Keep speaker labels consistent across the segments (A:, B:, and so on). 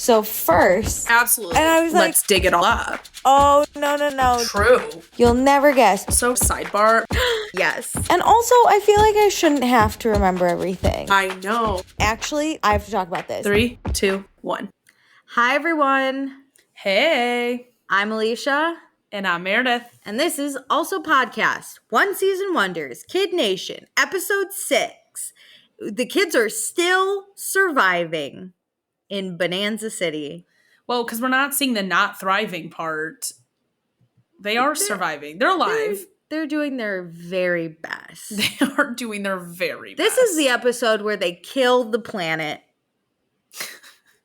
A: So first...
B: Absolutely.
A: And I was
B: Let's dig it all up.
A: Oh, no.
B: True.
A: You'll never guess.
B: So, sidebar.
A: Yes. And also, I feel like I shouldn't have to remember everything.
B: I know.
A: Actually, I have to talk about this.
B: 3, 2, 1.
A: Hi, everyone.
B: Hey.
A: I'm Alicia.
B: And I'm Meredith.
A: And this is Also Podcast, One Season Wonders, Kid Nation, Episode 6. The kids are still surviving in Bonanza City.
B: Well, because we're not seeing the not thriving part. They are surviving. They're alive.
A: They're doing their very best.
B: They are doing their very best.
A: This is the episode where they kill the planet.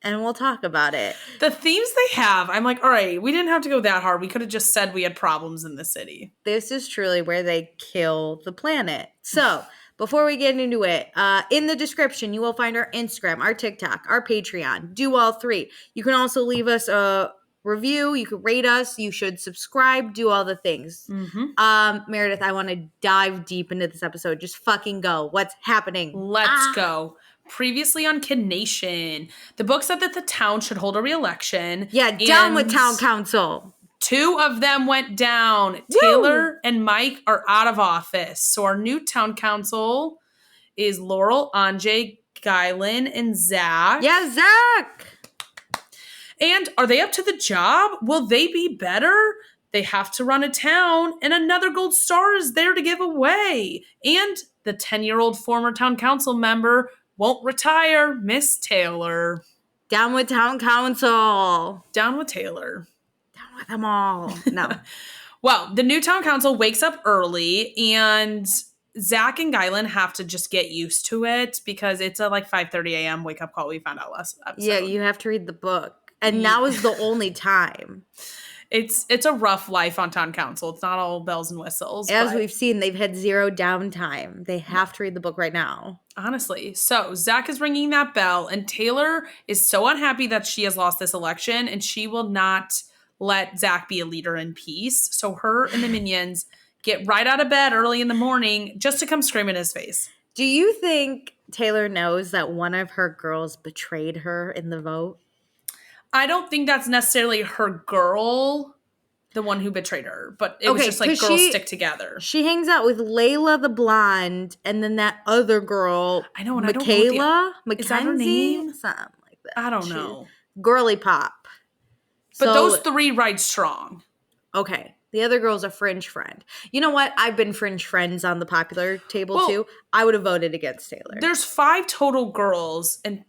A: And we'll talk about it.
B: The themes they have, I'm like, all right, we didn't have to go that hard. We could have just said we had problems in the city.
A: This is truly where they kill the planet. So, before we get into it, in the description, you will find our Instagram, our TikTok, our Patreon. Do all three. You can also leave us a review. You can rate us. You should subscribe. Do all the things.
B: Mm-hmm.
A: Meredith, I want to dive deep into this episode. Just fucking go. What's happening?
B: Let's go. Previously on Kid Nation, the book said that the town should hold a re-election.
A: Yeah, down with town council.
B: 2 of them went down.
A: Woo!
B: Taylor and Mike are out of office. So our new town council is Laurel, Anjay, Guylan, and Zach.
A: Yeah, Zach!
B: And are they up to the job? Will they be better? They have to run a town, and another gold star is there to give away. And the 10-year-old former town council member won't retire, Miss Taylor.
A: Down with town council.
B: Down with Taylor.
A: Down with them all. No.
B: Well, the new town council wakes up early, and Zach and Guylan have to just get used to it because it's a 5:30 a.m. wake-up call we found out last episode.
A: Yeah, you have to read the book. And now is the only time.
B: It's a rough life on town council. It's not all bells and whistles.
A: As we've seen, they've had zero downtime. They have to read the book right now.
B: Honestly. So Zach is ringing that bell, and Taylor is so unhappy that she has lost this election, and she will not let Zach be a leader in peace. So her and the minions get right out of bed early in the morning just to come scream in his face.
A: Do you think Taylor knows that one of her girls betrayed her in the vote?
B: I don't think that's necessarily her girl, the one who betrayed her, but it was just girls stick together.
A: She hangs out with Layla the blonde, and then that other girl,
B: I know, and
A: Michaela,
B: is that her name?
A: Something like that.
B: I don't know.
A: Girly pop.
B: But those 3 ride strong.
A: Okay. The other girl's a fringe friend. You know what? I've been fringe friends on the popular table too. I would have voted against Taylor.
B: There's 5 total girls, and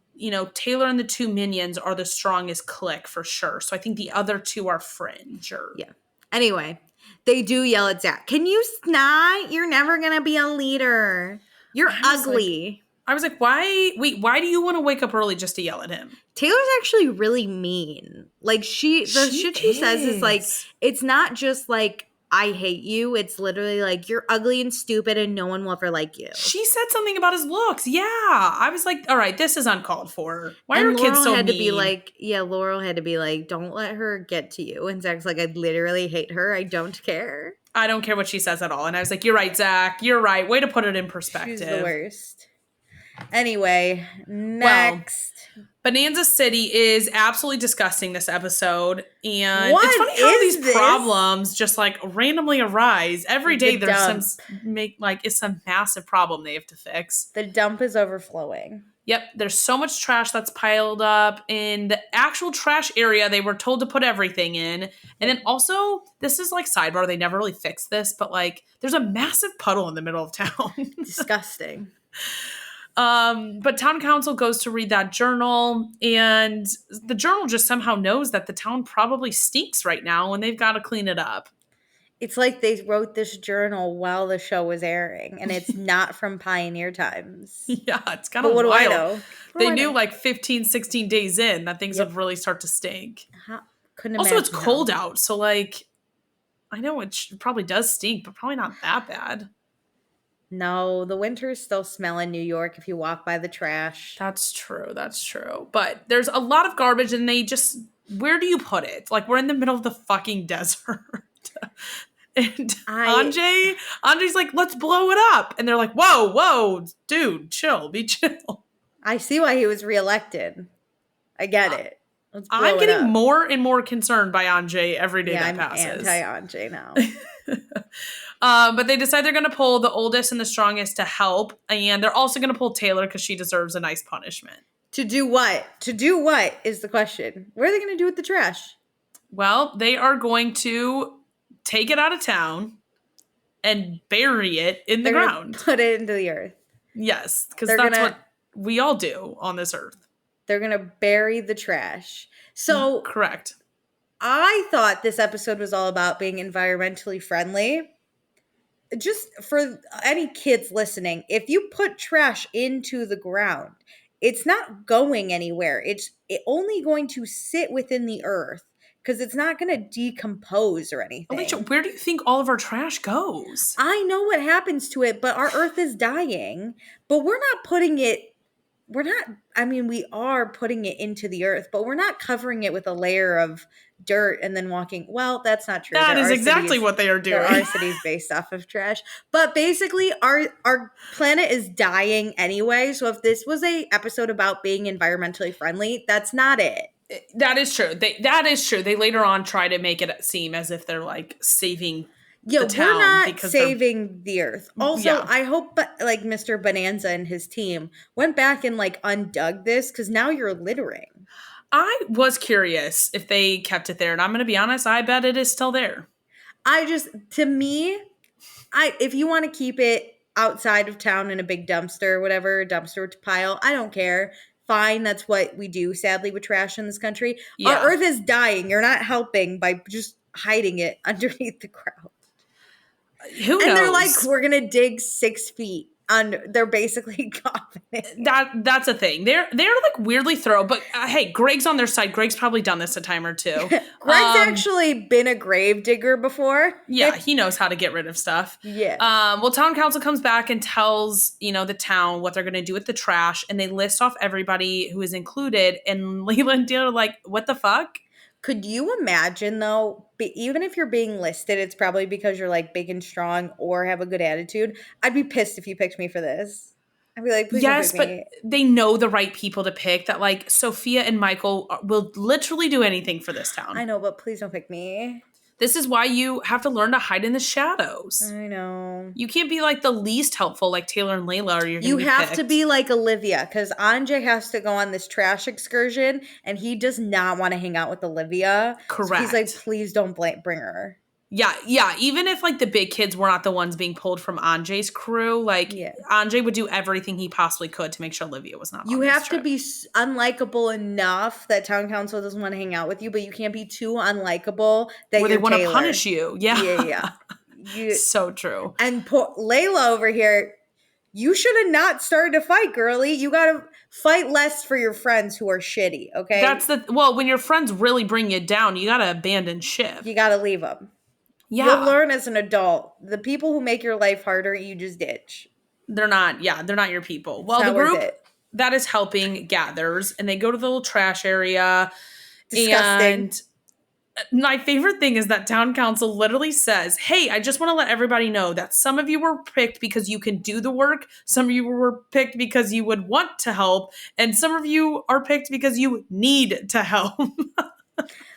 B: Taylor and the 2 minions are the strongest clique for sure. So I think the other 2 are fringe.
A: Yeah. Anyway, they do yell at Zach. Can you snot? You're never going to be a leader. You're ugly.
B: I was like, why do you want to wake up early just to yell at him? Taylor's
A: actually really mean. The shit she says is it's not just I hate you. It's literally you're ugly and stupid and no one will ever like you.
B: She said something about his looks. Yeah. I was like, all right, this is uncalled for. Why are kids so mean?
A: Laurel had to be don't let her get to you. And Zach's I literally hate her. I don't care.
B: I don't care what she says at all. And I was like, you're right, Zach. You're right. Way to put it in perspective.
A: She's the worst. Anyway, next.
B: Well, Bonanza City is absolutely disgusting this episode. And it's funny how these problems just randomly arise. Every day there's some massive problem they have to fix.
A: The dump is overflowing.
B: Yep, there's so much trash that's piled up in the actual trash area they were told to put everything in. And then also, this is sidebar, they never really fixed this, but there's a massive puddle in the middle of town.
A: Disgusting.
B: But town council goes to read that journal, and the journal just somehow knows that the town probably stinks right now and they've got to clean it up.
A: It's they wrote this journal while the show was airing, and it's not from pioneer times.
B: Yeah, it's kind of wild.
A: What do I know?
B: They knew 15, 16 days in that things would really start to stink.
A: Couldn't
B: also, it's cold out, so I know it probably does stink, but probably not that bad.
A: No, the winters still smell in New York if you walk by the trash.
B: That's true. But there's a lot of garbage, and where do you put it? We're in the middle of the fucking desert. And Andre's let's blow it up. And they're like, whoa, dude, be chill.
A: I see why he was reelected. I get it. Let's
B: I'm
A: blow it
B: getting
A: up.
B: more and more concerned by Anjay every day
A: Yeah,
B: that
A: I'm
B: passes.
A: anti-Anjay now.
B: But they decide they're going to pull the oldest and the strongest to help. And they're also going to pull Taylor because she deserves a nice punishment.
A: To do what? To do what is the question. What are they going to do with the trash?
B: Well, they are going to take it out of town and bury it in the
A: They're going to
B: ground.
A: put it into the earth.
B: Yes, because
A: They're
B: that's
A: gonna
B: what we all do on this earth.
A: they're going to bury the trash. So
B: Correct.
A: I thought this episode was all about being environmentally friendly. Just for any kids listening, if you put trash into the ground, it's not going anywhere. It's only going to sit within the earth because it's not going to decompose or anything.
B: Alicia, where do you think all of our trash goes?
A: I know what happens to it, but our earth is dying. But we're not putting it. We're not. I mean, we are putting it into the earth, but we're not covering it with a layer of dirt and then walking. Well, that's not true.
B: That
A: There
B: is
A: are
B: exactly
A: cities-
B: what they are doing.
A: There are cities based off of trash, but basically, our planet is dying anyway. So if this was a episode about being environmentally friendly, that's not it.
B: That is true. That is true. They later on try to make it seem as if they're like saving
A: Yeah,
B: the town
A: we're not
B: because they're-
A: saving the earth. Also,
B: Yeah.
A: I hope like Mr. Bonanza and his team went back and like undug this because now you're littering.
B: I was curious if they kept it there, and I'm going to be honest, I bet it is still there.
A: To me, if you want to keep it outside of town in a big dumpster, whatever, dumpster pile, I don't care. Fine, that's what we do, sadly, with trash in this country.
B: Yeah.
A: Our earth is dying. You're not helping by just hiding it underneath the ground.
B: Who knows?
A: And they're like, we're going to dig 6 feet under. They're basically confident.
B: That's a thing. They're like weirdly thorough, but hey, Greg's on their side. Greg's probably done this a time or two.
A: Greg's actually been a grave digger before.
B: Yeah, he knows how to get rid of stuff.
A: Yeah.
B: Well, town council comes back and tells, the town what they're going to do with the trash, and they list off everybody who is included, and Leland and Dale are like, what the fuck?
A: Could you imagine, though, even if you're being listed, it's probably because you're, like, big and strong or have a good attitude. I'd be pissed if you picked me for this. I'd be like, please don't pick me.
B: But they know the right people to pick, that, like, Sophia and Michael will literally do anything for this town.
A: I know, but please don't pick me.
B: This is why you have to learn to hide in the shadows.
A: I know.
B: You can't be, like, the least helpful like Taylor and Layla, or you're going to be
A: You have
B: picked.
A: to be like Olivia, because Anjay has to go on this trash excursion, and he does not want to hang out with Olivia.
B: Correct.
A: So he's like, please don't bring her.
B: Yeah. Even if, like, the big kids were not the ones being pulled from Anjay's crew, like, Anjay would do everything he possibly could to make sure Olivia was not on this
A: have
B: trip.
A: to be unlikable enough that town council doesn't want to hang out with you, but you can't be too unlikable that
B: where they want to
A: Taylor.
B: punish you.
A: Yeah.
B: So true.
A: And poor Layla over here, you should have not started a fight, girly. You got to fight less for your friends who are shitty, okay?
B: When your friends really bring you down, you got to abandon ship.
A: You got to leave them.
B: Yeah.
A: You'll learn as an adult. The people who make your life harder, you just ditch.
B: They're not your people. Well, the group that is helping gathers, and they go to the little trash area.
A: Disgusting.
B: And my favorite thing is that town council literally says, hey, I just want to let everybody know that some of you were picked because you can do the work. Some of you were picked because you would want to help. And some of you are picked because you need to help.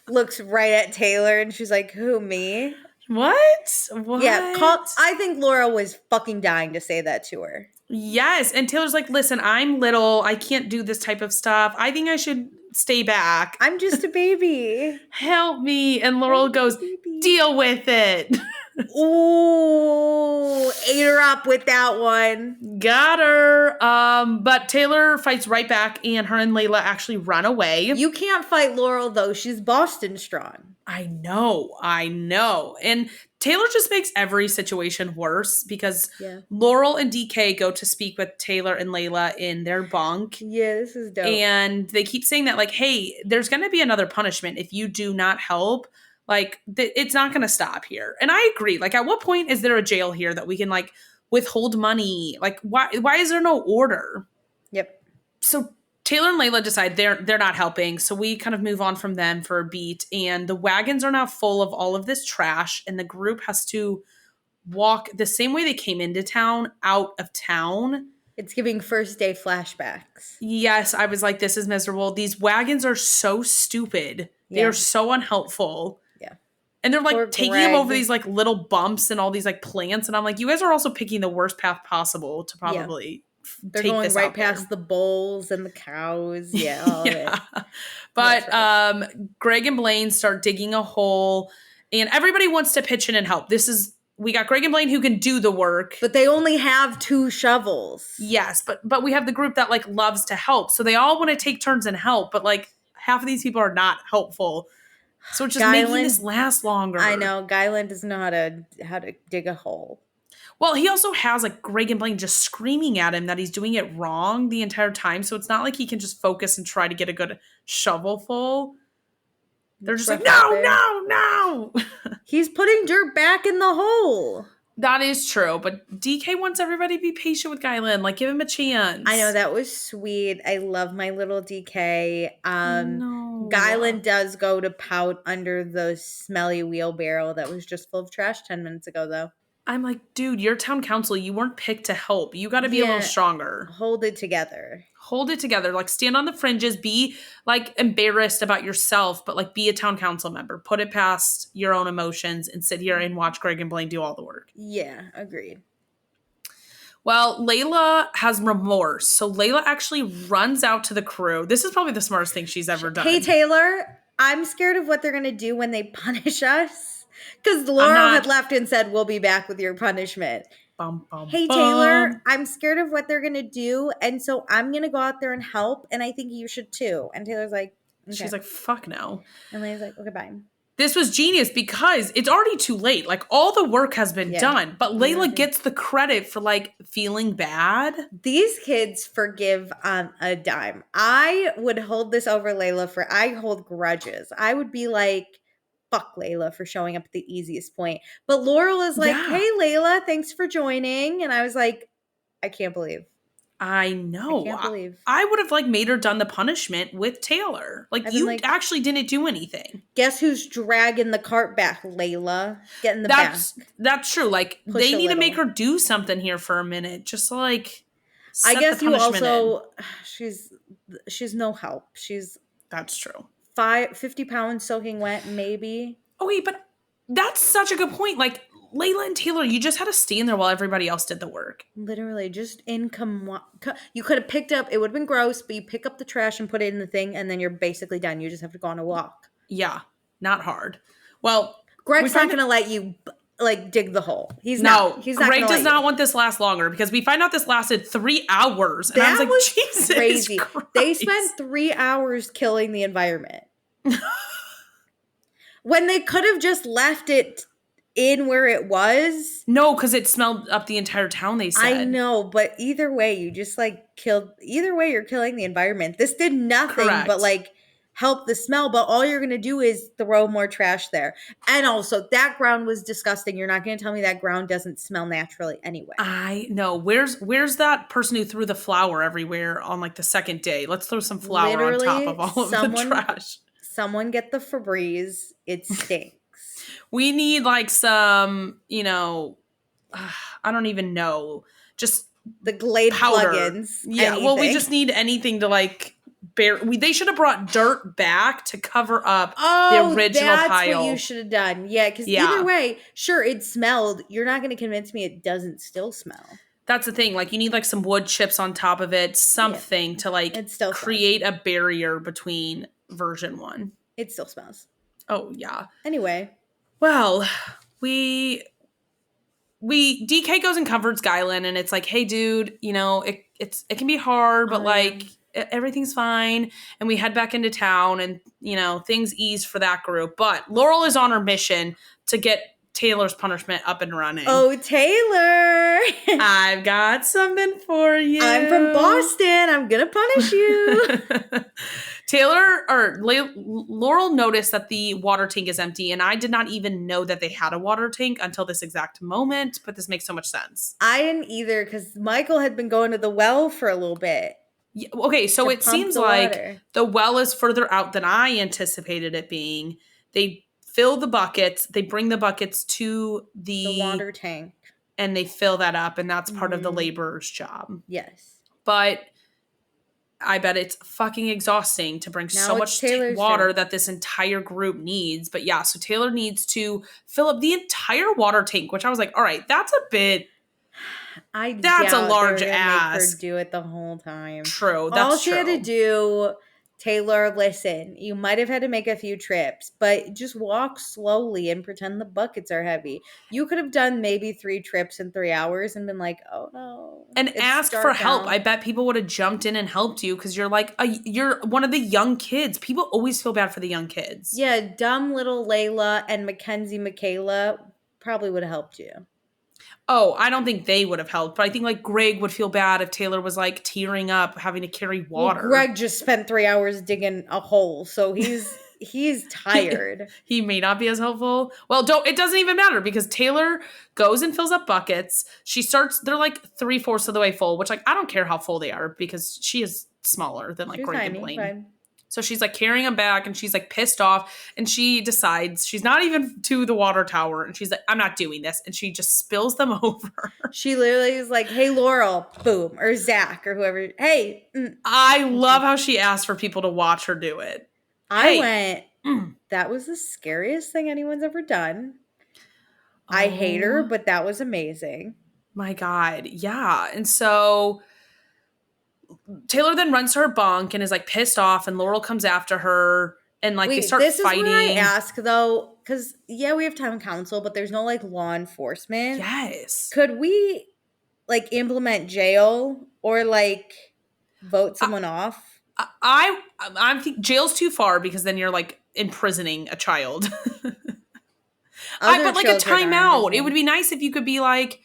A: Looks right at Taylor and she's like, who, me?
B: What?
A: Yeah, I think Laura was fucking dying to say that to her.
B: Yes. And Taylor's like, listen, I'm little. I can't do this type of stuff. I think I should stay back.
A: I'm just a baby.
B: Help me. And Laurel goes, deal with it.
A: Ooh, ate her up with that one.
B: Got her. But Taylor fights right back, and her and Layla actually run away.
A: You can't fight Laurel, though. She's Boston strong.
B: I know. And Taylor just makes every situation worse because Laurel and DK go to speak with Taylor and Layla in their bunk.
A: Yeah, this is dope.
B: And they keep saying that, like, hey, there's going to be another punishment if you do not help. Like, it's not going to stop here. And I agree. Like, at what point is there a jail here that we can, like, withhold money? Like, why is there no order?
A: Yep.
B: So Taylor and Layla decide they're not helping. So we kind of move on from them for a beat. And the wagons are now full of all of this trash. And the group has to walk the same way they came into town, out of town.
A: It's giving first day flashbacks.
B: Yes, I was like, this is miserable. These wagons are so stupid. They
A: Yeah.
B: are so unhelpful.
A: Yeah.
B: And they're
A: Poor
B: like taking him over
A: Greg.
B: these like little bumps and all these like plants. And I'm like, you guys are also picking the worst path possible to probably
A: They're
B: take
A: going
B: this
A: right
B: out there.
A: past the bulls and the cows. Yeah, all of it.
B: Yeah.
A: That's
B: But Greg and Blaine start digging a hole and everybody wants to pitch in and help. We got Greg and Blaine who can do the work.
A: But they only have 2 shovels.
B: Yes, but we have the group that like loves to help. So they all want to take turns and help, but like half of these people are not helpful. So it's just making this last longer.
A: I know. Guyland doesn't know how to dig a hole.
B: Well, he also has like Greg and Blaine just screaming at him that he's doing it wrong the entire time. So it's not like he can just focus and try to get a good shovelful. They're just like, no.
A: He's putting dirt back in the hole.
B: That is true. But DK wants everybody to be patient with Guyland. Like, give him a chance.
A: I know. That was sweet. I love my little DK.
B: No.
A: Guyland does go to pout under the smelly wheelbarrow that was just full of trash 10 minutes ago, though.
B: I'm like, dude, you're town council. You weren't picked to help. You got to be a little stronger.
A: Hold it together.
B: Hold it together. Like, stand on the fringes. Be, like, embarrassed about yourself, but, like, be a town council member. Put it past your own emotions and sit here and watch Greg and Blaine do all the work.
A: Yeah, agreed.
B: Well, Layla has remorse. So Layla actually runs out to the crew. This is probably the smartest thing she's ever done.
A: Hey, Taylor, I'm scared of what they're going to do when they punish us. Because Laurel had left and said, we'll be back with your punishment. Hey, Taylor, I'm scared of what they're going to do. And so I'm going to go out there and help. And I think you should too. And Taylor's like, okay.
B: She's like, fuck no.
A: And Layla's like, okay, bye.
B: This was genius because it's already too late. Like, all the work has been done. But Layla gets the credit for, like, feeling bad.
A: These kids forgive on a dime. I would hold this over Layla I hold grudges. I would be like, fuck Layla for showing up at the easiest point. But Laurel is like, hey, Layla, thanks for joining. And I was like, I can't believe.
B: I know.
A: I can't believe.
B: I would have, like, made her done the punishment with Taylor. Like, you actually didn't do anything.
A: Guess who's dragging the cart back, Layla? Get in the back.
B: That's true. Like, they need to make her do something here for a minute. Just to, like,
A: I guess you also, she's no help.
B: That's true.
A: 50 pounds soaking wet, maybe.
B: Okay, but that's such a good point. Like, Layla and Taylor, you just had to stand there while everybody else did the work.
A: Literally, just you could have picked up, it would have been gross, but you pick up the trash and put it in the thing, and then you're basically done. You just have to go on a walk.
B: Yeah, not hard. Well,
A: Greg's not going to let you, like, dig the hole. He's not.
B: Greg does not want this last longer because we find out this lasted 3 hours. And I was like, Jesus
A: crazy.
B: Christ.
A: They spent 3 hours killing the environment. When they could have just left it in where it was.
B: No, because it smelled up the entire town, they said.
A: I know, but either way, you just, like, either way, you're killing the environment. This did nothing but, like, help the smell, but all you're going to do is throw more trash there. And also, that ground was disgusting. You're not going to tell me that ground doesn't smell naturally anyway.
B: I know. Where's that person who threw the flour everywhere on, like, the second day? Let's throw some flour on top of all of the trash.
A: Someone get the Febreze. It stinks.
B: We need, like, some, I don't even know. Just
A: the Glade
B: powder.
A: Plugins.
B: Yeah,
A: anything.
B: Well, we just need anything to, like, they should have brought dirt back to cover up the original pile.
A: That's what you should have done. Yeah, because either way, sure, it smelled. You're not going to convince me it doesn't still smell.
B: That's the thing. Like, you need, like, some wood chips on top of it, something to, like, create a barrier between version 1.
A: It still smells.
B: Oh, yeah.
A: Anyway.
B: Well, DK goes and comforts Guyland, and it's like, hey, dude, it can be hard, but like everything's fine. And we head back into town, and things ease for that group. But Laurel is on her mission to get Taylor's punishment up and running.
A: Oh, Taylor!
B: I've got something for you.
A: I'm from Boston. I'm gonna punish you.
B: Laurel noticed that the water tank is empty, and I did not even know that they had a water tank until this exact moment, but this makes so much sense.
A: I didn't either, because Michael had been going to the well for a little bit.
B: Yeah, okay, so it seems like the well is further out than I anticipated it being. They fill the buckets, they bring the buckets to the
A: water tank.
B: and they fill that up, and that's part of the laborer's job.
A: Yes.
B: But I bet it's fucking exhausting to bring so much water that this entire group needs. But yeah, so Taylor needs to fill up the entire water tank, which I was like, all right, that's a bit. That's a large ask.
A: Make her do it the whole time.
B: True. That's
A: all she had to do. Taylor, listen, you might have had to make a few trips, but just walk slowly and pretend the buckets are heavy. You could have done maybe 3 trips in 3 hours and been like, oh no.
B: And ask for help. I bet people would have jumped in and helped you because you're like, you're one of the young kids. People always feel bad for the young kids.
A: Yeah, dumb little Layla and Mackenzie Michaela probably would have helped you.
B: Oh, I don't think they would have helped, but I think like Greg would feel bad if Taylor was like tearing up, having to carry water.
A: Well, Greg just spent 3 hours digging a hole, so he's tired.
B: He may not be as helpful. Well, it doesn't even matter because Taylor goes and fills up buckets. They're like 3/4 of the way full, which like I don't care how full they are because she is smaller than like Greg and Blaine. Right. So she's like carrying them back and she's like pissed off and she decides she's not even to the water tower and she's like, I'm not doing this. And she just spills them over.
A: She literally is like, hey, Laurel, boom, or Zach or whoever. Hey.
B: I love how she asked for people to watch her do it.
A: I went, that was the scariest thing anyone's ever done. Oh, I hate her, but that was amazing.
B: My God. Yeah. And so Taylor then runs to her bunk and is like pissed off and Laurel comes after her and like they start fighting.
A: This is where I ask though, because yeah, we have town council, but there's no like law enforcement.
B: Yes.
A: Could we like implement jail or like vote someone off?
B: I'm thinking jail's too far because then you're like imprisoning a child. But like a timeout. It would be nice if you could be like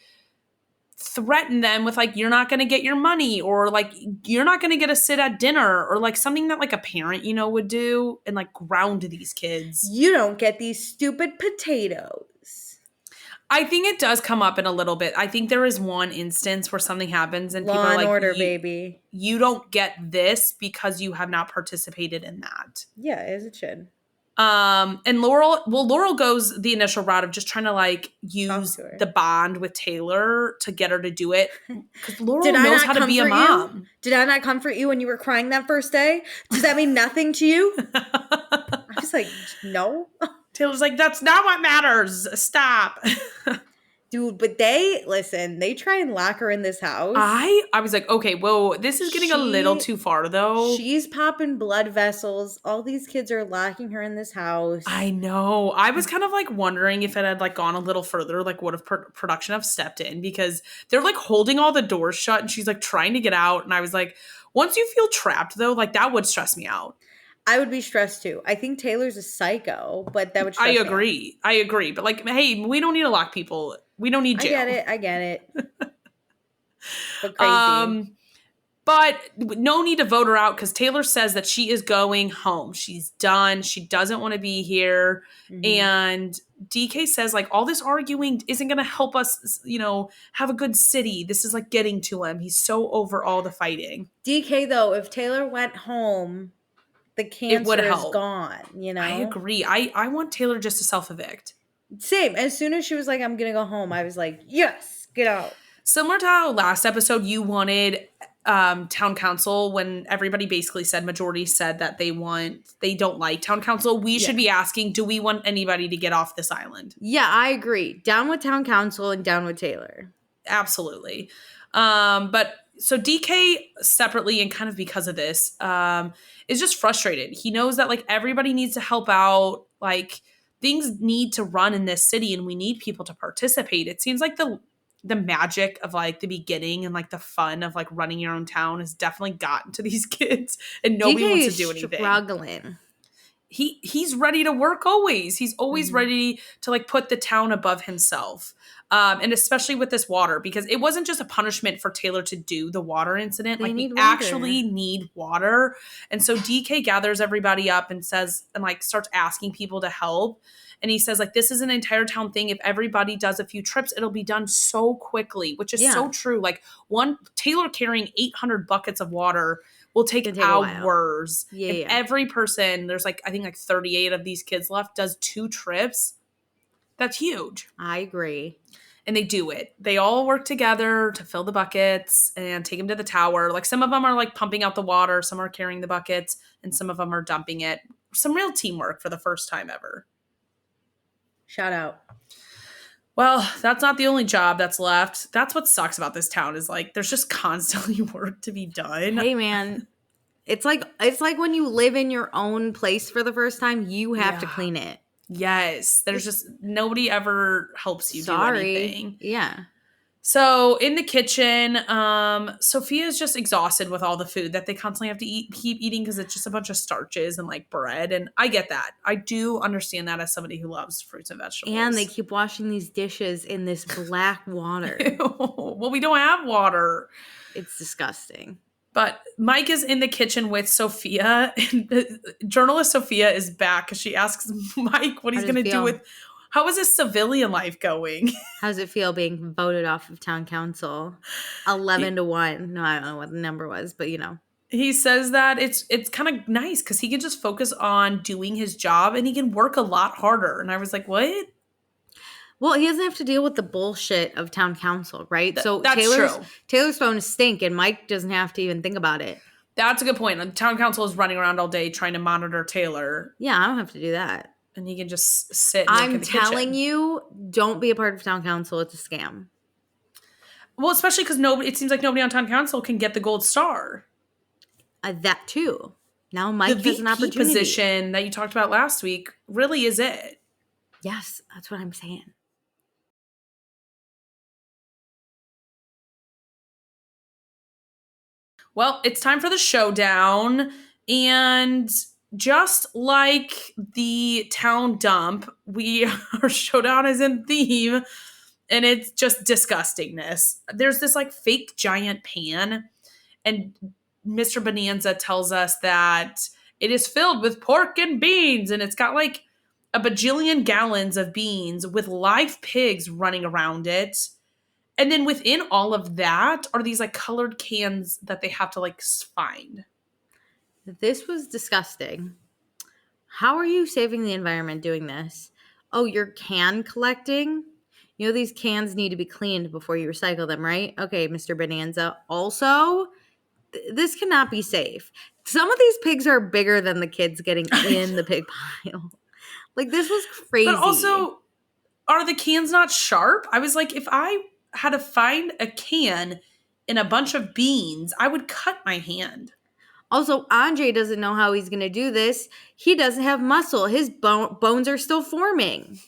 B: threaten them with like you're not going to get your money or like you're not going to get a sit at dinner or like something that like a parent would do and like ground these kids.
A: You don't get these stupid potatoes.
B: I think it does come up in a little bit. I think there is one instance where something happens and
A: Law
B: people are like,
A: order, baby.
B: You don't get this because you have not participated in that.
A: Yeah, as it should.
B: And Laurel goes the initial route of just trying to like use the bond with Taylor to get her to do it. Because Laurel knows how to be a mom.
A: Did I not comfort you when you were crying that first day? Does that mean nothing to you? I was like, no.
B: Taylor's like, that's not what matters. Stop.
A: Dude, but they try and lock her in this house.
B: I was like, okay, whoa, this is getting a little too far, though.
A: She's popping blood vessels. All these kids are locking her in this house.
B: I know. I was kind of like wondering if it had like gone a little further, like what if production have stepped in because they're like holding all the doors shut and she's like trying to get out. And I was like, once you feel trapped, though, like that would stress me out.
A: I would be stressed too. I think Taylor's a psycho, but that would stress me out.
B: I agree. But like, hey, we don't need to lock people. We don't need jail.
A: I get it. But crazy.
B: But no need to vote her out because Taylor says that she is going home. She's done. She doesn't want to be here. Mm-hmm. And DK says like all this arguing isn't going to help us, have a good city. This is like getting to him. He's so over all the fighting.
A: DK though, if Taylor went home, the cancer is gone, I
B: agree. I want Taylor just to self-evict.
A: Same. As soon as she was like, I'm going to go home, I was like, yes, get out.
B: Similar to how last episode you wanted town council when everybody basically said, majority said that they don't like town council. We should be asking, do we want anybody to get off this island?
A: Yeah, I agree. Down with town council and down with Taylor.
B: Absolutely. But so DK separately and kind of because of this is just frustrated. He knows that like everybody needs to help out. Like things need to run in this city and we need people to participate. It seems like the magic of like the beginning and like the fun of like running your own town has definitely gotten to these kids and nobody wants to do anything.
A: Struggling.
B: He's ready to work always. He's always ready to like put the town above himself. And especially with this water, because it wasn't just a punishment for Taylor to do the water incident. Like we actually need water. And so DK gathers everybody up and says, and like starts asking people to help. And he says like, this is an entire town thing. If everybody does a few trips, it'll be done so quickly, which is so true. Like Taylor carrying 800 buckets of water will take hours. If every person, there's like, I think like 38 of these kids left, does 2 trips. That's huge.
A: I agree.
B: And they do it. They all work together to fill the buckets and take them to the tower. Like some of them are like pumping out the water, some are carrying the buckets, and some of them are dumping it. Some real teamwork for the first time ever.
A: Shout out.
B: Well, that's not the only job that's left. That's what sucks about this town is like there's just constantly work to be done.
A: Hey man, it's like when you live in your own place for the first time, you have to clean it.
B: Yes. There's just nobody ever helps you do anything.
A: Yeah.
B: So in the kitchen, Sophia is just exhausted with all the food that they constantly have to keep eating because it's just a bunch of starches and like bread. And I get that. I do understand that as somebody who loves fruits and vegetables.
A: And they keep washing these dishes in this black water.
B: Well, we don't have water.
A: It's disgusting.
B: But Mike is in the kitchen with Sophia, and the journalist Sophia is back because she asks Mike what he's going to do with, how is his civilian life going?
A: How does it feel being voted off of town council? 11-1. No, I don't know what the number was, but you know.
B: He says that it's kind of nice because he can just focus on doing his job and he can work a lot harder. And I was like, what?
A: Well, he doesn't have to deal with the bullshit of town council, right? So
B: that's true.
A: Taylor's phone stink, and Mike doesn't have to even think about it.
B: That's a good point. The town council is running around all day trying to monitor Taylor.
A: Yeah, I don't have to do that.
B: And he can just sit and work in the kitchen.
A: I'm telling you, don't be a part of town council. It's a scam.
B: Well, especially because it seems like nobody on town council can get the gold star.
A: That too. Now Mike has an opportunity.
B: The VP position that you talked about last week really is it.
A: Yes, that's what I'm saying.
B: Well, it's time for the showdown. And just like the town dump, our showdown is in theme. And it's just disgustingness. There's this like fake giant pan. And Mr. Bonanza tells us that it is filled with pork and beans. And it's got like a bajillion gallons of beans with live pigs running around it. And then within all of that are these like colored cans that they have to like find.
A: This was disgusting. How are you saving the environment doing this? Oh, you're can collecting? You know these cans need to be cleaned before you recycle them, right? Okay, Mr. Bonanza. Also, this cannot be safe. Some of these pigs are bigger than the kids getting in the pig pile. Like, this was crazy.
B: But also, are the cans not sharp? I was like, if I had to find a can in a bunch of beans, I would cut my hand.
A: Also, Andre doesn't know how he's going to do this. He doesn't have muscle. His bones are still forming.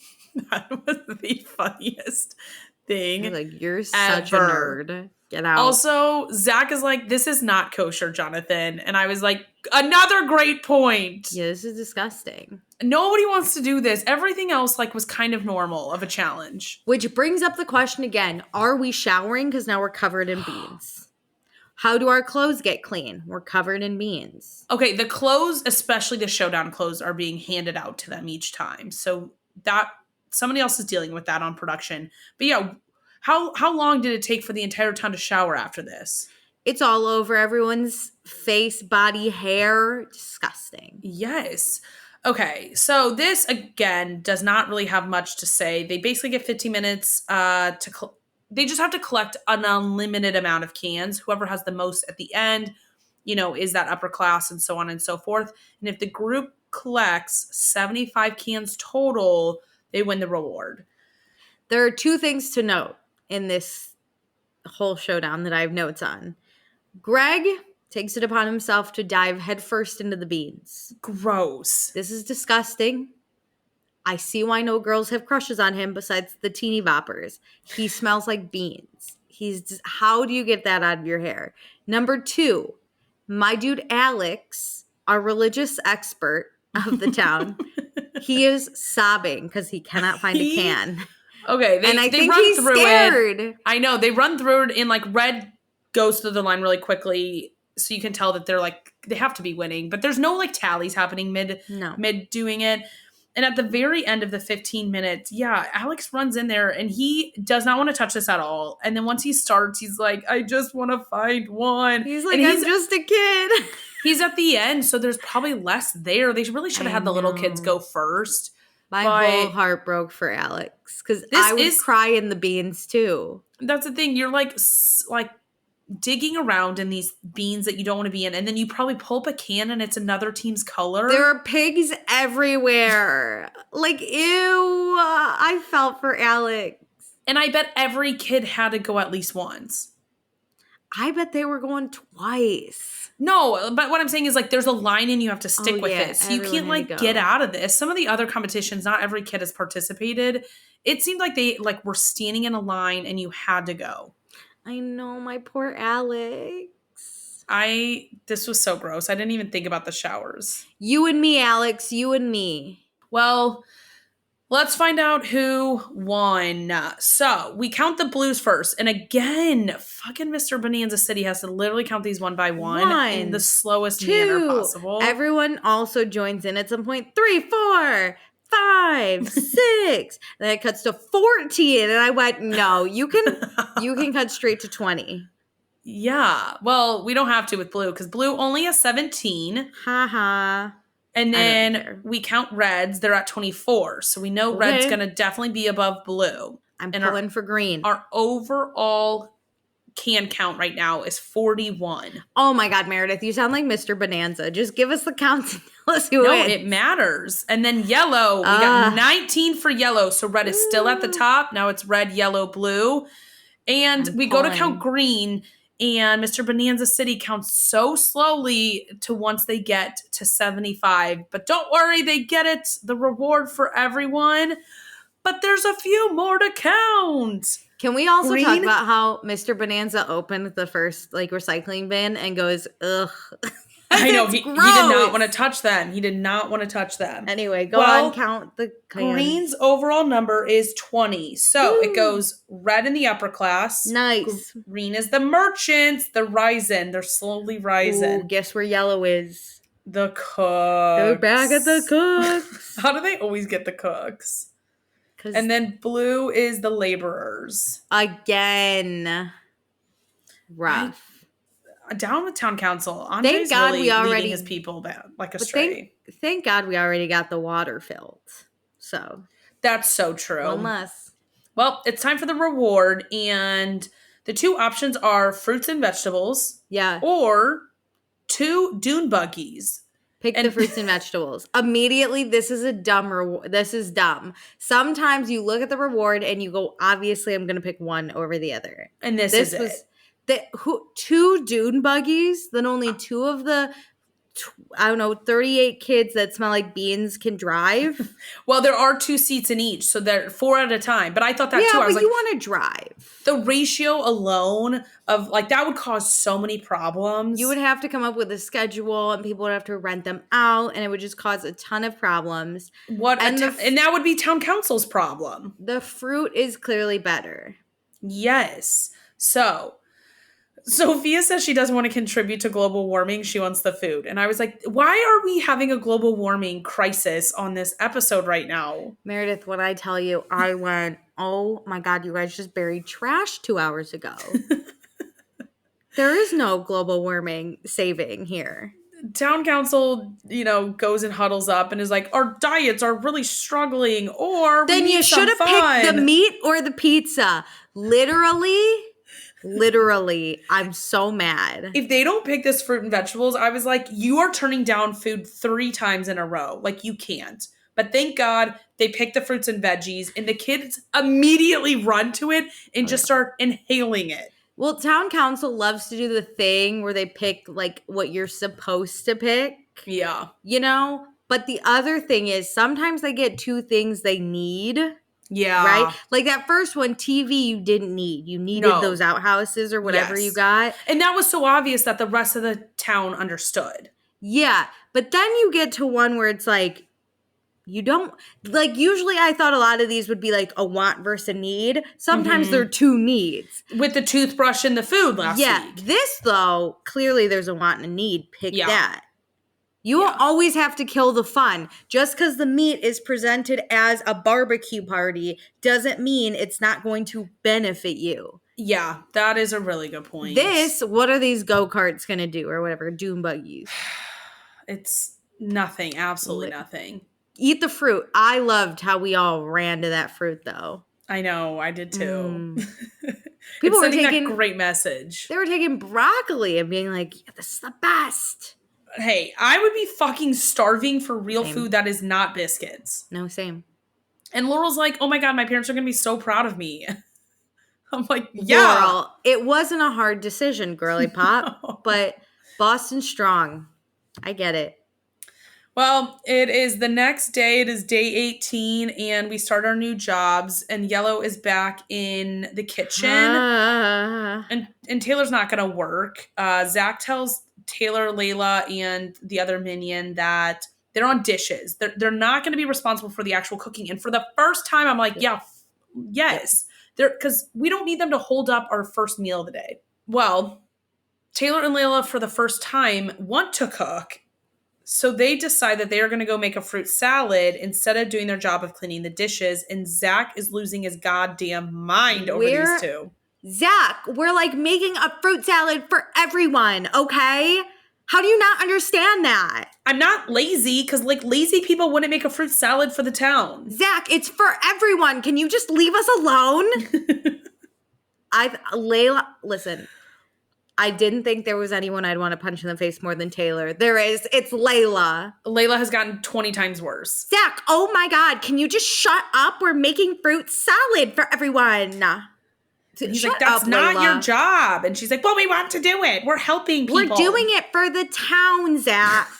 B: That was the funniest thing.
A: Like, you're such a nerd. Get out.
B: Also, Zach is like, this is not kosher, Jonathan. And I was like, another great point.
A: Yeah, this is disgusting.
B: Nobody wants to do this. Everything else like was kind of normal of a challenge.
A: Which brings up the question again. Are we showering? Because now we're covered in beans. How do our clothes get clean? We're covered in beans.
B: Okay, the clothes, especially the showdown clothes, are being handed out to them each time. So that somebody else is dealing with that on production. But yeah, how long did it take for the entire town to shower after this?
A: It's all over everyone's face, body, hair. Disgusting.
B: Yes. Okay, so this, again, does not really have much to say. They basically get 15 minutes they just have to collect an unlimited amount of cans. Whoever has the most at the end, is that upper class and so on and so forth. And if the group collects 75 cans total, they win the reward.
A: There are two things to note in this whole showdown that I have notes on. Greg takes it upon himself to dive headfirst into the beans.
B: Gross.
A: This is disgusting. I see why no girls have crushes on him besides the teeny boppers. He smells like beans. How do you get that out of your hair? Number 2, my dude Alex, our religious expert of the town, he is sobbing because he cannot find a can.
B: Okay,
A: I think he's scared.
B: I know, they run through it in like red goes through the line really quickly, so you can tell that they're like, they have to be winning, but there's no like tallies happening mid doing it. And at the very end of the 15 minutes, Alex runs in there and he does not want to touch this at all. And then once he starts, he's like, I just want to find one.
A: He's like, I'm just a kid.
B: He's at the end, so there's probably less there. They really should have had the little kids go first.
A: My whole
B: But
A: heart broke for Alex because
B: this
A: I would
B: is
A: cry in the beans too.
B: that's the thing. You're like digging around in these beans that you don't want to be in, and then you probably pull up a can and it's another team's color.
A: There are pigs everywhere. Like, ew. I felt for Alex.
B: And I bet every kid had to go at least once.
A: I bet they were going twice.
B: No, but what I'm saying is like there's a line and you have to stick with
A: yeah,
B: it. So you
A: everyone
B: can't
A: had to
B: like
A: go.
B: get out of this. Some of the other competitions, not every kid has participated. It seemed like they like were standing in a line and you had to go.
A: I know, my poor Alex.
B: This was so gross. I didn't even think about the showers.
A: You and me, Alex. You and me.
B: Well, let's find out who won. So we count the blues first. And again, fucking Mr. Bonanza City has to literally count these one by one in the slowest manner possible.
A: Everyone also joins in at some point. 3, 4, 5, 6. And then it cuts to 14. And I went, no, you can cut straight to 20.
B: Yeah. Well, we don't have to with blue because blue only has 17.
A: Ha ha.
B: And then we count reds. They're at 24. So we know red's going to definitely be above blue.
A: I'm pulling for green.
B: Our overall can count right now is 41.
A: Oh my God, Meredith, you sound like Mr. Bonanza. Just give us the counts and tell us who wins.
B: No, it matters. And then yellow, we got 19 for yellow. So red is still at the top. Now it's red, yellow, blue. And we go to count green. And Mr. Bonanza City counts so slowly to once they get to 75. But don't worry, they get it. The reward for everyone. But there's a few more to count.
A: Can we also talk about how Mr. Bonanza opened the first recycling bin and goes, ugh.
B: I know, he did not want to touch them. He did not want to touch them.
A: Anyway, go on, count the cans.
B: Green's overall number is 20. So it goes red in the upper class.
A: Nice.
B: Green is the merchants. They're rising. They're slowly rising.
A: Ooh, guess where yellow is?
B: The cooks.
A: They're back at the cooks.
B: How do they always get the cooks? And then blue is the laborers.
A: Again. Rough.
B: Down with town council. Andre's really leading his people like astray.
A: Thank God we already got the water filled. So
B: that's so true.
A: One less.
B: Well, it's time for the reward, and the two options are fruits and vegetables.
A: Yeah.
B: Or 2 dune buggies.
A: Pick the fruits and vegetables. Immediately, this is a dumb reward. This is dumb. Sometimes you look at the reward and you go, obviously, I'm going to pick one over the other.
B: And this is it.
A: 2 dune buggies, then only 2 of the, 38 kids that smell like beans can drive.
B: Well, there are 2 seats in each, so they're 4 at a time. But I thought that too. I was
A: you want to drive.
B: The ratio alone of that would cause so many problems.
A: You would have to come up with a schedule, and people would have to rent them out, and it would just cause a ton of problems.
B: And that would be town council's problem.
A: The fruit is clearly better.
B: Yes. So Sophia says she doesn't want to contribute to global warming. She wants the food. And I was like, why are we having a global warming crisis on this episode right now?
A: Meredith, when I tell you, I went, oh my God, you guys just buried trash 2 hours ago. There is no global warming saving here.
B: Town council, goes and huddles up and is like, our diets are really struggling, or
A: then you should have picked the meat or the pizza. Literally, I'm so mad.
B: If they don't pick this fruit and vegetables, I was like, you are turning down food 3 times in a row. You can't. But thank God they pick the fruits and veggies, and the kids immediately run to it and just start inhaling it.
A: Well, town council loves to do the thing where they pick what you're supposed to pick.
B: Yeah.
A: But the other thing is sometimes they get 2 things they need.
B: Yeah.
A: Right? Like that first one, TV you didn't need. You needed those outhouses or whatever you got.
B: And that was so obvious that the rest of the town understood.
A: Yeah. But then you get to one where it's you don't, usually I thought a lot of these would be a want versus a need. Sometimes they're 2 needs.
B: With the toothbrush and the food last week.
A: This though, clearly there's a want and a need. Pick that. You won't always have to kill the fun. Just because the meat is presented as a barbecue party doesn't mean it's not going to benefit you.
B: Yeah, that is a really good point.
A: What are these go-karts going to do or whatever, dune buggies?
B: It's nothing, absolutely nothing.
A: Eat the fruit. I loved how we all ran to that fruit, though.
B: I know, I did too.
A: People
B: It's
A: were
B: sending that
A: taking,
B: great message.
A: they were taking broccoli and being like, yeah, this is the best.
B: Hey, I would be fucking starving for real
A: Same.
B: food that is not biscuits.
A: No, same.
B: And Laurel's like, oh my God, my parents are going to be so proud of me. I'm like, yeah.
A: Laurel, it wasn't a hard decision, girly pop,
B: No.
A: but Boston strong. I get it.
B: Well, it is the next day. It is day 18, and we start our new jobs, and Yellow is back in the kitchen. And Taylor's not going to work. Zach tells Taylor, Layla, and the other minion that they're on dishes. They're not going to be responsible for the actual cooking. And for the first time, I'm like, yes. Because we don't need them to hold up our first meal of the day. Well, Taylor and Layla, for the first time, want to cook. So they decide that they are going to go make a fruit salad instead of doing their job of cleaning the dishes. And Zach is losing his goddamn mind over these two.
A: Zach, we're like making a fruit salad for everyone, okay? How do you not understand that?
B: I'm not lazy because like lazy people wouldn't make a fruit salad for the town.
A: Zach, it's for everyone. Can you just leave us alone? Layla, listen. I didn't think there was anyone I'd want to punch in the face more than Taylor. There is. It's Layla.
B: Layla has gotten 20 times worse.
A: Zach, oh my God. Can you just shut up? We're making fruit salad for everyone.
B: He's like, that's not your job. And she's like, well, we want to do it. We're helping people.
A: We're doing it for the town, Zach.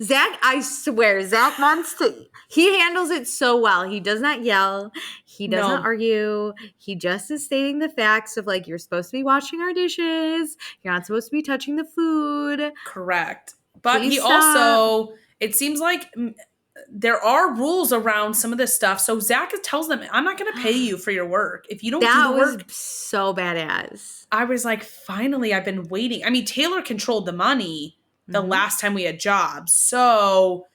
A: Zach, I swear, Zach wants to. He handles it so well. He does not yell. He doesn't argue. He just is stating the facts of like, you're supposed to be washing our dishes. You're not supposed to be touching the food.
B: Correct. But
A: Please
B: he
A: stop.
B: also, it seems like there are rules around some of this stuff. So Zach tells them, I'm not going to pay you for your work. If you don't do the work.
A: That was so badass.
B: I was like, finally, I've been waiting. I mean, Taylor controlled the money the last time we had jobs. So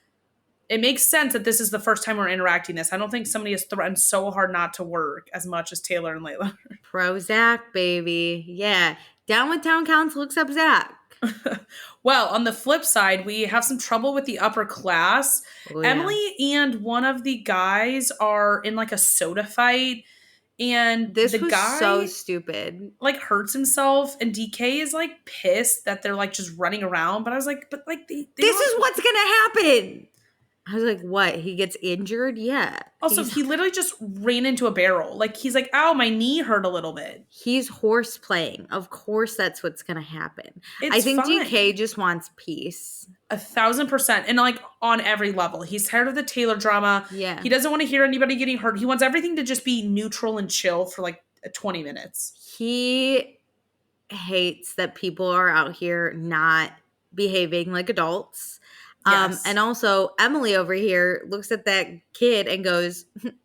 B: it makes sense that this is the first time we're interacting this. I don't think somebody has threatened so hard not to work as much as Taylor and Layla.
A: Pro Zach, baby. Yeah. Down with town council except Zach.
B: Well, on the flip side, we have some trouble with the upper class.
A: Oh, yeah.
B: Emily and one of the guys are in like a soda fight. And
A: this
B: the
A: was
B: guy
A: so stupid.
B: Like hurts himself, and DK is like pissed that they're like just running around. But I was like, but like this
A: is what's gonna happen. I was like, what? He gets injured? Yeah.
B: Also, he literally just ran into a barrel. Like he's like, ow, my knee hurt a little bit.
A: He's horse playing. Of course, that's what's gonna happen.
B: It's
A: I think
B: fine.
A: DK just wants peace.
B: 1,000%. And like on every level. He's tired of the Taylor drama.
A: Yeah.
B: He doesn't want to hear anybody getting hurt. He wants everything to just be neutral and chill for like 20 minutes.
A: He hates that people are out here not behaving like adults.
B: Yes.
A: And also Emily over here looks at that kid and goes,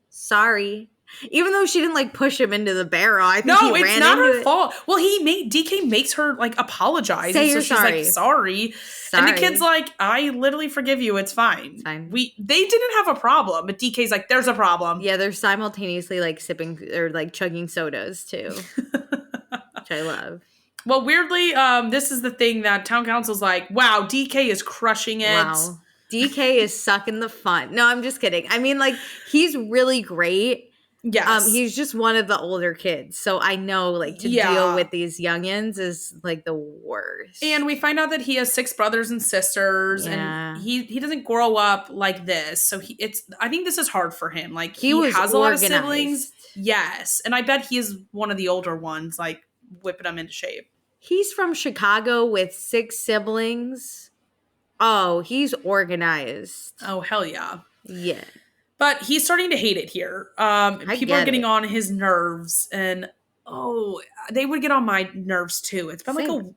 A: sorry. Even though she didn't like push him into the barrel. I think he ran
B: it's not
A: into
B: her fault. Well, DK makes her like apologize.
A: Say
B: and so
A: you're
B: she's
A: sorry.
B: like, sorry. And the kid's like, I literally forgive you. It's fine.
A: It's fine.
B: They didn't have a problem, but DK's like, there's a problem.
A: Yeah, they're simultaneously like sipping or like chugging sodas too. Which I love.
B: Well, weirdly, this is the thing that town council's like, wow, DK is crushing it.
A: Wow. DK is sucking the fun. No, I'm just kidding. I mean, like, he's really great.
B: Yes.
A: He's just one of the older kids. So I know, like, to deal with these youngins is, like, the worst.
B: And we find out that he has 6 brothers and sisters.
A: Yeah.
B: And he doesn't grow up like this. So I think this is hard for him. Like, he
A: was
B: has
A: organized.
B: A lot of siblings. Yes. And I bet he is one of the older ones, like, whipping them into shape.
A: He's from Chicago with 6 siblings. Oh, he's organized.
B: Oh, hell yeah.
A: Yeah.
B: But he's starting to hate it here. People are getting on his nerves. And, they would get on my nerves, too. It's been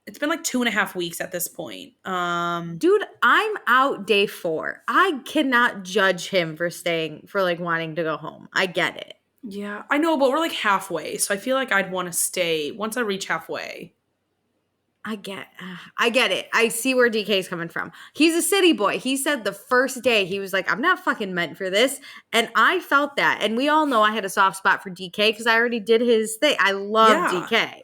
B: it's been like 2.5 weeks at this point.
A: Dude, I'm out day 4. I cannot judge him for like wanting to go home. I get it.
B: Yeah, I know, but we're like halfway. So I feel like I'd want to stay once I reach halfway.
A: I get it. I see where DK's coming from. He's a city boy. He said the first day he was like, I'm not fucking meant for this. And I felt that. And we all know I had a soft spot for DK because I already did his thing. I love DK.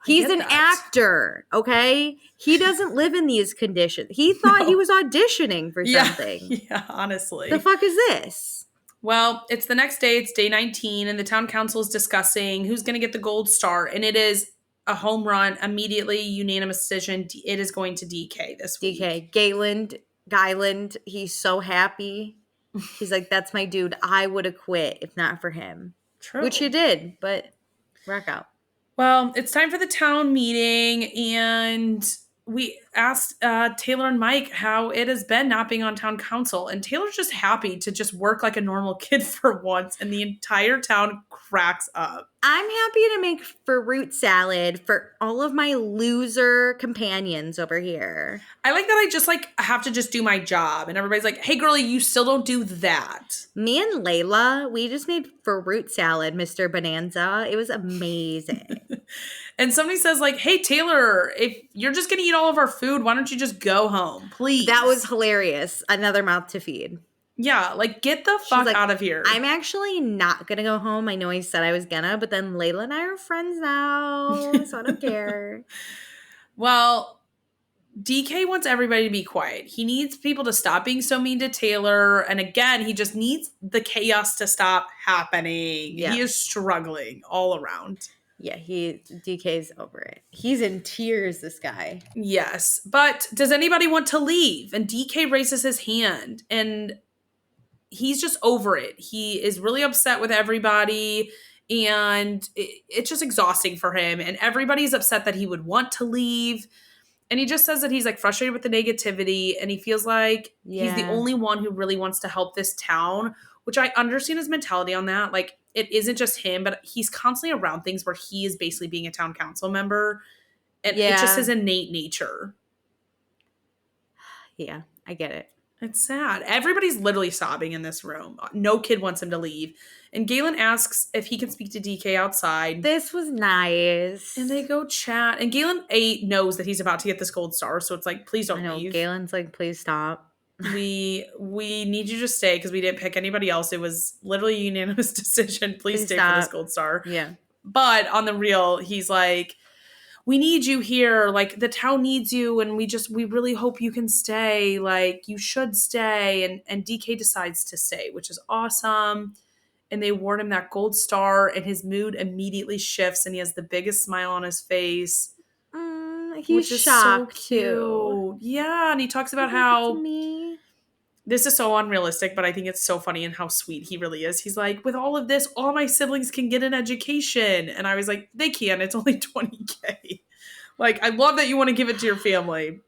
A: He's
B: get
A: an
B: that.
A: actor, okay? He doesn't live in these conditions. He thought he
B: No.
A: was auditioning for something.
B: Yeah, honestly.
A: The fuck is this?
B: Well, it's the next day. It's day 19, and the town council is discussing who's going to get the gold star. And it is a home run, immediately unanimous decision. It is going to DK this week.
A: DK. Guyland, he's so happy. He's like, that's my dude. I would have quit if not for him.
B: True.
A: Which he did, but rock out.
B: Well, it's time for the town meeting, and we asked Taylor and Mike how it has been not being on town council. And Taylor's just happy to just work like a normal kid for once, and the entire town cracks up.
A: I'm happy to make fruit salad for all of my loser companions over here.
B: I like that I just have to just do my job, and everybody's like, hey girlie, you still don't do that.
A: Me and Layla, we just made fruit salad, Mr. Bonanza. It was amazing.
B: And somebody says hey Taylor, if you're just gonna eat all of our food, why don't you just go home, please?
A: That was hilarious. Another mouth to feed.
B: Yeah, get the fuck out of here.
A: I'm actually not gonna go home. I know I said I was gonna, but then Layla and I are friends now, so I don't care.
B: Well, DK wants everybody to be quiet. He needs people to stop being so mean to Taylor. And again, he just needs the chaos to stop happening.
A: Yeah.
B: He is struggling all around.
A: Yeah, DK's over it. He's in tears, this guy.
B: Yes. But does anybody want to leave? And DK raises his hand, and he's just over it. He is really upset with everybody, and it's just exhausting for him. And everybody's upset that he would want to leave. And he just says that he's frustrated with the negativity, and he feels like he's the only one who really wants to help this town, which I understand his mentality on that. It isn't just him, but he's constantly around things where he is basically being a town council member, and it's just his innate nature.
A: Yeah, I get it.
B: It's sad. Everybody's literally sobbing in this room. No kid wants him to leave. And Galen asks if he can speak to DK outside.
A: This was nice.
B: And they go chat. And Galen knows that he's about to get this gold star, so it's please don't leave.
A: Galen's please stop.
B: We need you to stay because we didn't pick anybody else. It was literally a unanimous decision. Please stay for this gold star.
A: Yeah. But
B: on the real, he's we need you here. The town needs you, and we really hope you can stay. You should stay. And DK decides to stay, which is awesome. And they award him that gold star, and his mood immediately shifts, and he has the biggest smile on his face.
A: He's shocked
B: so
A: too.
B: Yeah, and he talks about how this is so unrealistic, but I think it's so funny and how sweet he really is. He's with all of this, all my siblings can get an education. And I was they can. It's only $20K. I love that you want to give it to your family.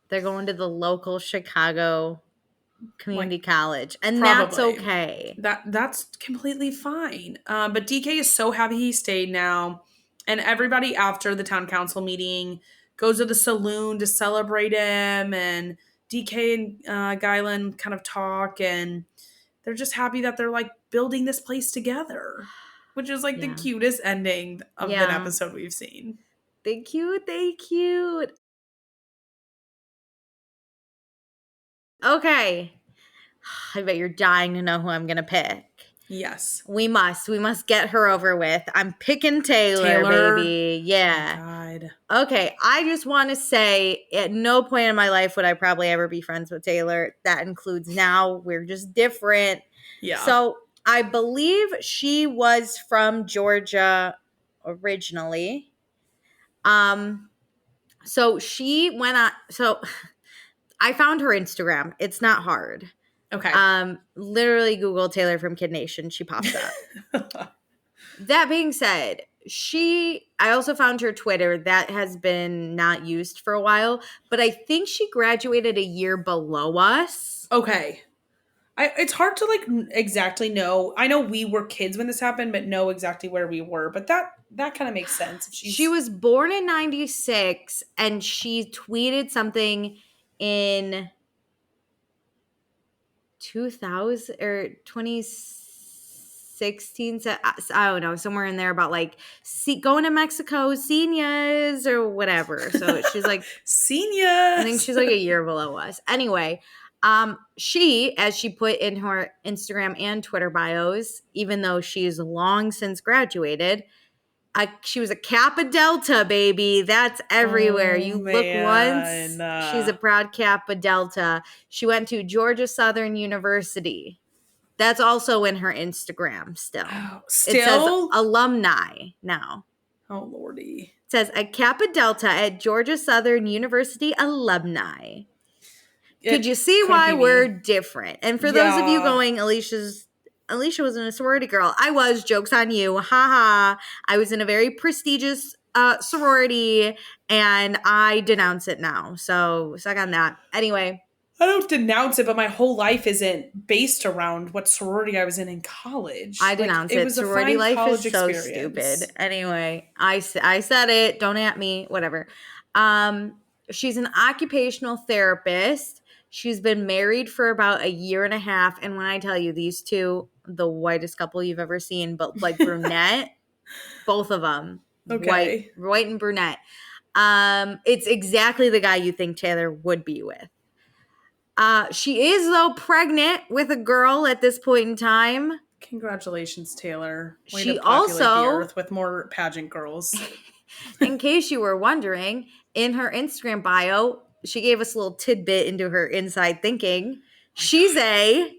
A: They're going to the local Chicago community college, and
B: probably.
A: That's okay.
B: That's completely fine. But DK is so happy he stayed now. And everybody after the town council meeting goes to the saloon to celebrate him. And DK and Guyland kind of talk, and they're just happy that they're building this place together, which is the cutest ending of an episode we've seen.
A: They cute. Okay. I bet you're dying to know who I'm going to pick.
B: Yes.
A: We must get her over with. I'm picking Taylor, baby. Yeah.
B: Oh God.
A: Okay. I just want to say at no point in my life would I probably ever be friends with Taylor. That includes now. We're just different.
B: Yeah.
A: So I believe she was from Georgia originally. So she went on. So I found her Instagram. It's not hard.
B: Okay.
A: Literally Google Taylor from Kid Nation. She pops up. That being said, I also found her Twitter. That has been not used for a while, but I think she graduated a year below us.
B: Okay. It's hard to exactly know. I know we were kids when this happened, but know exactly where we were. But that kind of makes sense.
A: She was born in 96, and she tweeted something in 2000 or 2016. I don't know, somewhere in there about going to Mexico, seniors or whatever. So she's
B: seniors.
A: I think she's a year below us. Anyway, she, as she put in her Instagram and Twitter bios, even though she's long since graduated, She was a Kappa Delta, baby. That's everywhere.
B: Oh,
A: You look once,
B: man.
A: she's a proud Kappa Delta. She went to Georgia Southern University. That's also in her Instagram still.
B: Oh,
A: It says
B: still?
A: alumni now.
B: Oh, Lordy.
A: It says a Kappa Delta at Georgia Southern University alumni. Could you see why we're different? And for those of you going, Alicia was in a sorority girl. I was, jokes on you. Ha ha. I was in a very prestigious sorority and I denounce it now. So suck on that. Anyway.
B: I don't denounce it, but my whole life isn't based around what sorority I was in college.
A: I denounce it.
B: Was
A: Sorority
B: a fine
A: life
B: college
A: is so
B: experience.
A: stupid. Anyway, I said it. Don't at me. Whatever. She's an occupational therapist. She's been married for about a year and a half. And when I tell you these two, the whitest couple you've ever seen, but like brunette, both of them,
B: Okay.
A: white and brunette. It's exactly the guy you think Taylor would be with. She is, though, pregnant with a girl at this point in time.
B: Congratulations, Taylor. Way
A: She
B: to populate
A: also,
B: the earth with more pageant girls.
A: in case you were wondering, in her Instagram bio, she gave us a little tidbit into her inside thinking. She's a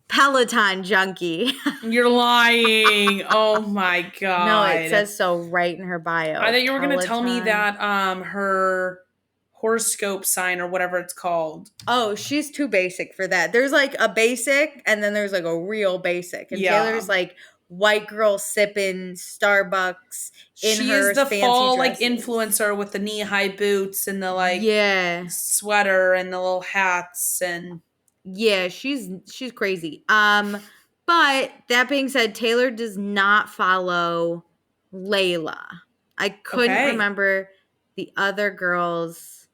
A: Peloton junkie.
B: You're lying. Oh my God.
A: No, it says so right in her bio.
B: I thought you were going to tell me that her horoscope sign or whatever it's called.
A: Oh, she's too basic for that. There's like a basic and then there's like a real basic. And Taylor's like white girl sipping Starbucks in
B: she
A: her
B: is the
A: fancy
B: fall
A: dresses.
B: like influencer with the knee-high boots and the sweater and the little hats and
A: she's crazy. But that being said, Taylor does not follow Layla. I couldn't remember the other girl's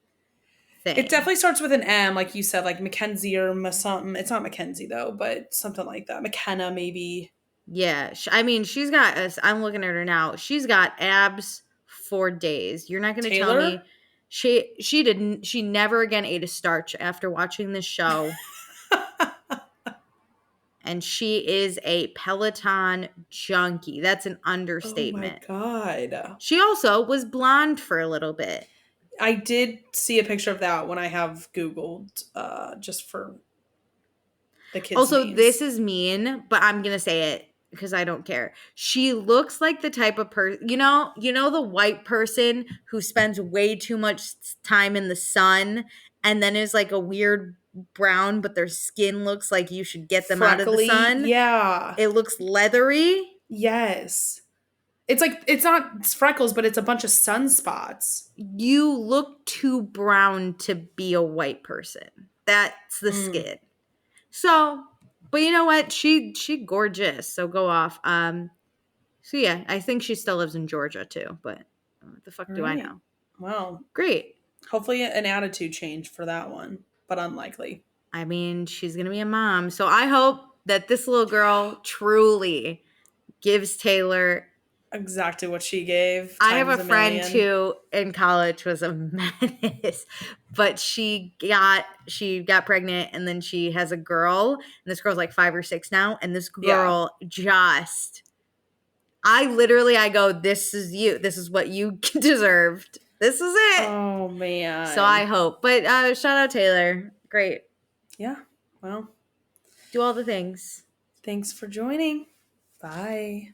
A: thing.
B: It definitely starts with an M, like you said, like Mackenzie or something. It's not Mackenzie though, but something like that. McKenna maybe.
A: Yeah, I mean, she's got us. I'm looking at her now. She's got abs for days. You're not going to tell me she never again ate a starch after watching this show. And she is a Peloton junkie. That's an understatement.
B: Oh my God.
A: She also was blonde for a little bit.
B: I did see a picture of that when I have Googled just for the kids'
A: Also,
B: names.
A: this is mean, but I'm going to say it because I don't care. She looks like the type of person, you know the white person who spends way too much time in the sun and then is like a weird brown, but their skin looks like you should get them out of the sun.
B: Yeah.
A: It looks leathery.
B: Yes. It's like, it's not freckles, but it's a bunch of sunspots.
A: You look too brown to be a white person. That's the skin. So, but you know what? She gorgeous. So go off. So yeah, I think she still lives in Georgia too, but what the fuck do I know?
B: Well,
A: great.
B: Hopefully an attitude change for that one, but unlikely.
A: I mean, she's going to be a mom. So I hope that this little girl truly gives Taylor
B: exactly what she gave.
A: I have a friend who in college was a menace, but she got pregnant and then she has a girl, and this girl's like 5 or 6 now, and this girl I go, this is you. This is what you deserved. This is it.
B: Oh man.
A: So I hope. But shout out Taylor. Great.
B: Yeah. Well,
A: do all the things.
B: Thanks for joining. Bye.